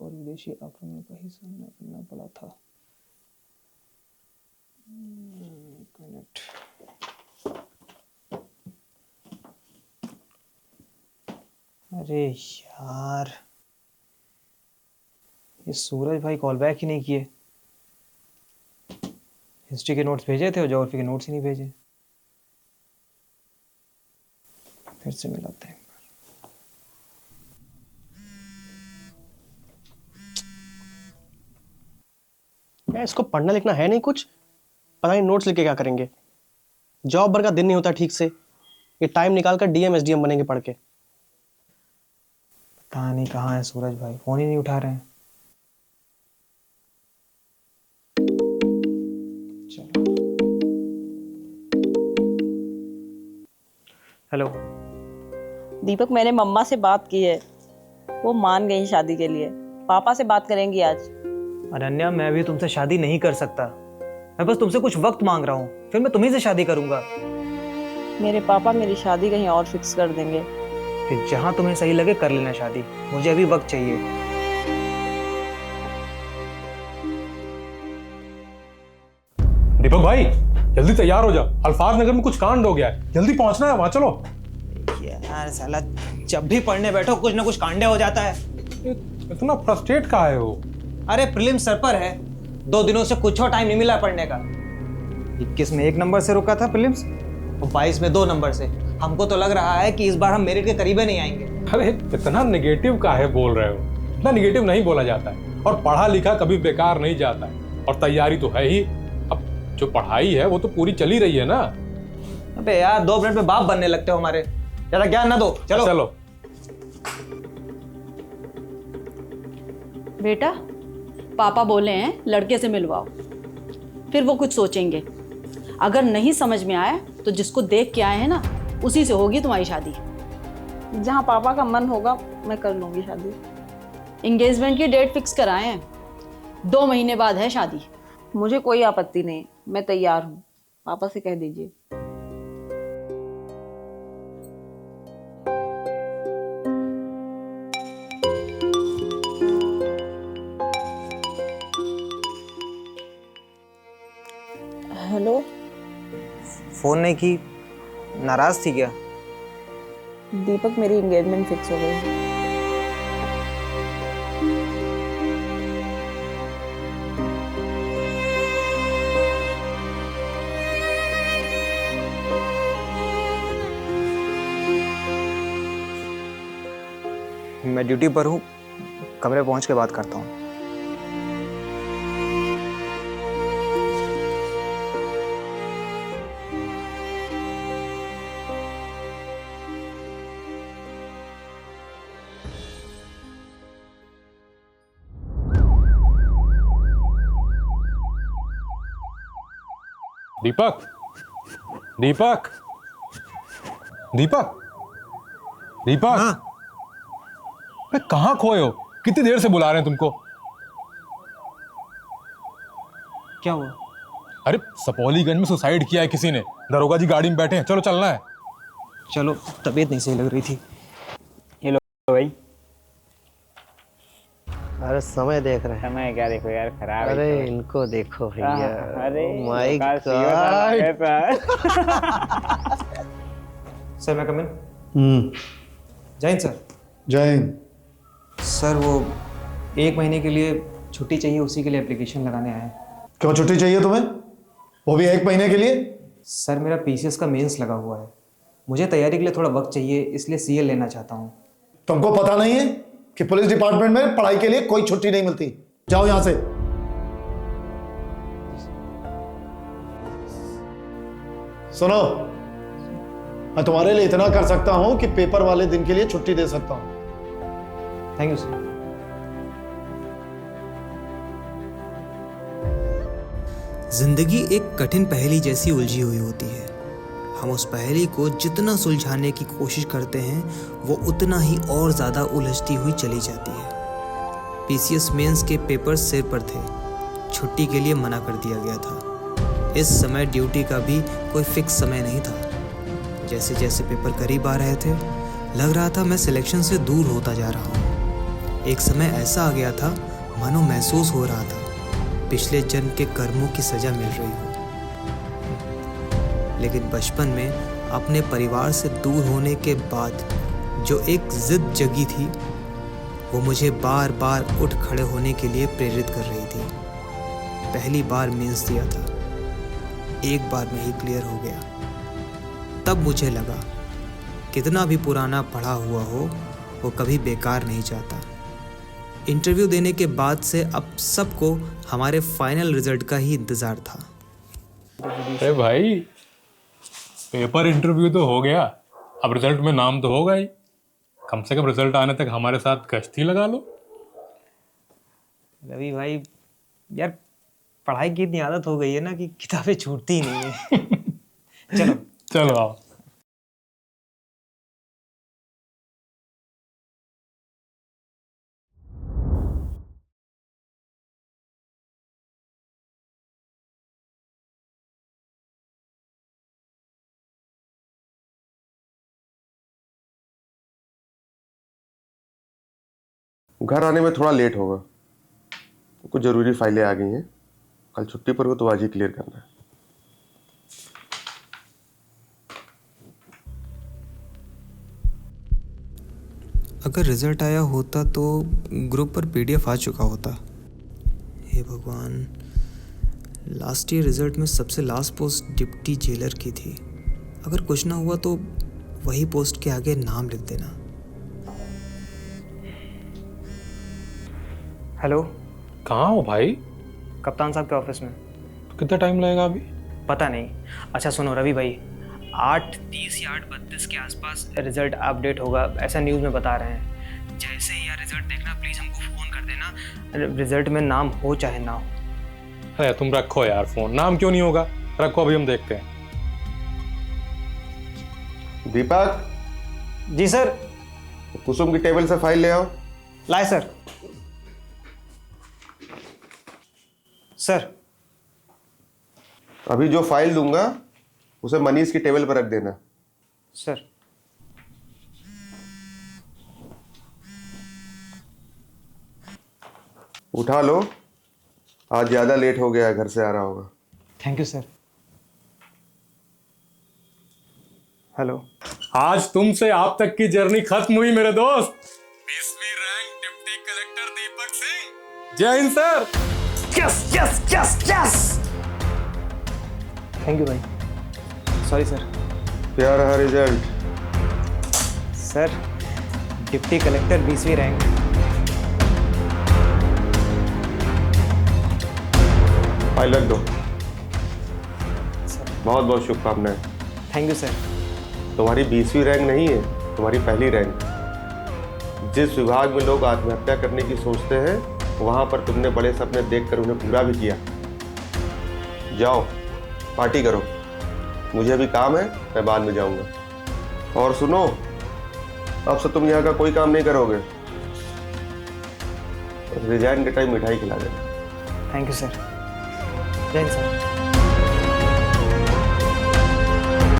और विदेशी आक्रमण का ही सामना करना पड़ा था। एक मिनट। अरे यार, ये सूरज भाई कॉल बैक ही नहीं किए। हिस्ट्री के नोट्स भेजे थे और ज्योग्राफी के नोट्स ही नहीं भेजे। फिर से मिलाते हैं। क्या इसको पढ़ना लिखना है नहीं कुछ? पता नहीं नोट्स लिख के क्या करेंगे। जॉब भर का दिन नहीं होता ठीक से, ये टाइम निकाल कर डीएम एसडीएम बनेंगे पढ़ के। पता नहीं कहाँ है सूरज भाई, फोन ही नहीं उठा रहे हैं। चलो। हेलो दीपक, मैंने मम्मा से बात की है, वो मान गई शादी के लिए। पापा से बात करेंगी आज। अनन्या, मैं भी तुमसे शादी नहीं कर सकता। मैं बस तुमसे कुछ वक्त मांग रहा हूँ, फिर मैं तुम्ही से शादी करूंगा। मेरे पापा मेरी शादी कहीं और फिक्स कर देंगे। फिर जहां तुम्हें सही लगे कर लेना शादी, मुझे अभी वक्त चाहिए। दीपक भाई, जल्दी तैयार हो जा। अल्फाज नगर में कुछ कांड हो गया है, जल्दी पहुंचना है वहां। चलो यार साला, जब भी पढ़ने बैठो कुछ ना कुछ कांडे हो जाता है। इतना फ्रस्ट्रेट का है वो? अरे प्रीलिम्स सर पर है, 2 दिनों से कुछ और टाइम नहीं मिला पढ़ने का। 21 में 1 नंबर से रुका था प्रीलिम्स, और 22 में 2 नंबर से। हमको तो लग रहा है कि इस बार हम मेरिट के करीब नहीं आएंगे। अरे इतना नेगेटिव का है बोल रहे हो? इतना नेगेटिव नहीं बोला जाता है, और पढ़ा लिखा कभी बेकार नहीं जाता है, और तैयारी तो है ही। अब जो पढ़ाई है वो तो पूरी चली रही है ना। अबे यार, 2 मिनट में बाप बनने लगते हो हमारे, ज्यादा ज्ञान ना दो। चलो चलो। बेटा, पापा बोले हैं लड़के से मिलवाओ, फिर वो कुछ सोचेंगे। अगर नहीं समझ में आया तो जिसको देख के आए हैं ना, उसी से होगी तुम्हारी शादी। जहाँ पापा का मन होगा मैं कर लूंगी शादी। एंगेजमेंट की डेट फिक्स कराए हैं, 2 महीने बाद है शादी। मुझे कोई आपत्ति नहीं, मैं तैयार हूँ। पापा से कह दीजिए। हेलो। फोन नहीं की, नाराज थी क्या? दीपक, मेरी एंगेजमेंट फिक्स हो गई। मैं ड्यूटी पर हूँ, कमरे पहुँच के बात करता हूँ। दीपक, दीपक, दीपक, दीपक। हाँ? मैं कहाँ खोए हो? कितनी देर से बुला रहे हैं तुमको। क्या हुआ? अरे सपोलीगंज में सुसाइड किया है किसी ने, दरोगा जी गाड़ी में बैठे हैं, चलो चलना है। चलो, तबीयत नहीं सही लग रही थी। ये लो भाई। अरे समय देख रहे हैं। समय क्या देखो यार, खराब है। अरे इनको देखो भैया। अरे माय गॉड। सर मैं कम इन? जय हिंद सर। जय हिंद। सर वो 1 महीने के लिए छुट्टी चाहिए, उसी के लिए एप्लीकेशन लगाने आए हैं। क्यों छुट्टी चाहिए तुम्हें, वो भी 1 महीने के लिए? सर मेरा पीसीएस का मेंस लगा हुआ है, मुझे तैयारी के लिए थोड़ा वक्त चाहिए, इसलिए सीएल लेना चाहता हूँ। तुमको पता नहीं है कि पुलिस डिपार्टमेंट में पढ़ाई के लिए कोई छुट्टी नहीं मिलती? जाओ यहां से। सुनो, मैं तुम्हारे लिए इतना कर सकता हूं कि पेपर वाले दिन के लिए छुट्टी दे सकता हूं। Thank you sir. जिंदगी एक कठिन पहेली जैसी उलझी हुई होती है। हम उस पहेली को जितना सुलझाने की कोशिश करते हैं, वो उतना ही और ज़्यादा उलझती हुई चली जाती है। पीसीएस मेंस के पेपर सिर पर थे, छुट्टी के लिए मना कर दिया गया था। इस समय ड्यूटी का भी कोई फिक्स समय नहीं था। जैसे जैसे पेपर करीब आ रहे थे, लग रहा था मैं सिलेक्शन से दूर होता जा रहा हूँ। एक समय ऐसा आ गया था मानो महसूस हो रहा था पिछले जन्म के कर्मों की सजा मिल रही हो। लेकिन बचपन में अपने परिवार से दूर होने के बाद जो एक जिद जगी थी वो मुझे बार बार उठ खड़े होने के लिए प्रेरित कर रही थी। पहली बार मेंस दिया था, एक बार में ही क्लियर हो गया। तब मुझे लगा कितना भी पुराना पढ़ा हुआ हो वो कभी बेकार नहीं जाता। इंटरव्यू देने के बाद से अब सबको हमारे फाइनल रिजल्ट का ही इंतज़ार था। अरे भाई, पेपर इंटरव्यू तो हो गया, अब रिजल्ट में नाम तो होगा ही। कम से कम रिजल्ट आने तक हमारे साथ गश्ती लगा लो। रवि भाई यार, पढ़ाई की इतनी आदत हो गई है ना कि किताबें छूटती ही नहीं है। चलो चलो आओ। घर आने में थोड़ा लेट होगा, कुछ ज़रूरी फाइलें आ गई हैं। कल छुट्टी पर हो तो आज ही क्लियर करना है। अगर रिजल्ट आया होता तो ग्रुप पर पीडीएफ आ चुका होता। हे भगवान, लास्ट ईयर रिजल्ट में सबसे लास्ट पोस्ट डिप्टी जेलर की थी। अगर कुछ ना हुआ तो वही पोस्ट के आगे नाम लिख देना। हेलो, कहाँ हो भाई? कप्तान साहब के ऑफिस में। तो कितना टाइम लगेगा अभी? पता नहीं। अच्छा सुनो रवि भाई, 8:30 या 8:32 के आसपास रिजल्ट अपडेट होगा, ऐसा न्यूज़ में बता रहे हैं। जैसे ही यार रिजल्ट देखना प्लीज़ हमको फ़ोन कर देना, रिजल्ट में नाम हो चाहे ना हो। अरे तुम रखो यार फ़ोन, नाम क्यों नहीं होगा? रखो, अभी हम देखते हैं। दीपक, जी सर। कुसुम की टेबल से फाइल ले आओ। लाए सर। सर, अभी जो फाइल दूंगा उसे मनीष की टेबल पर रख देना। सर। उठा लो, आज ज़्यादा लेट हो गया है, घर से आ रहा होगा। Thank you sir. हेलो। आज तुमसे आप तक की जर्नी खत्म हुई मेरे दोस्त। 20वीं rank deputy collector Deepak Singh. जय हिंद sir. Yes yes yes yes. Thank you भाई। Sorry sir. क्या रहा रिजल्ट? सर, डिप्टी कलेक्टर 20वीं रैंक। फाइल रख दो। बहुत बहुत शुभकामनाएं। Thank you sir. तुम्हारी 20वीं रैंक नहीं है, तुम्हारी पहली रैंक। जिस विभाग में लोग आत्महत्या करने की सोचते हैं वहां पर तुमने बड़े सपने देखकर उन्हें पूरा भी किया। जाओ पार्टी करो, मुझे अभी काम है, मैं बाद में जाऊंगा। और सुनो, अब से तुम यहाँ का कोई काम नहीं करोगे। रिजाइन के टाइम मिठाई खिला देना। Thank you sir. जय हिंद सर।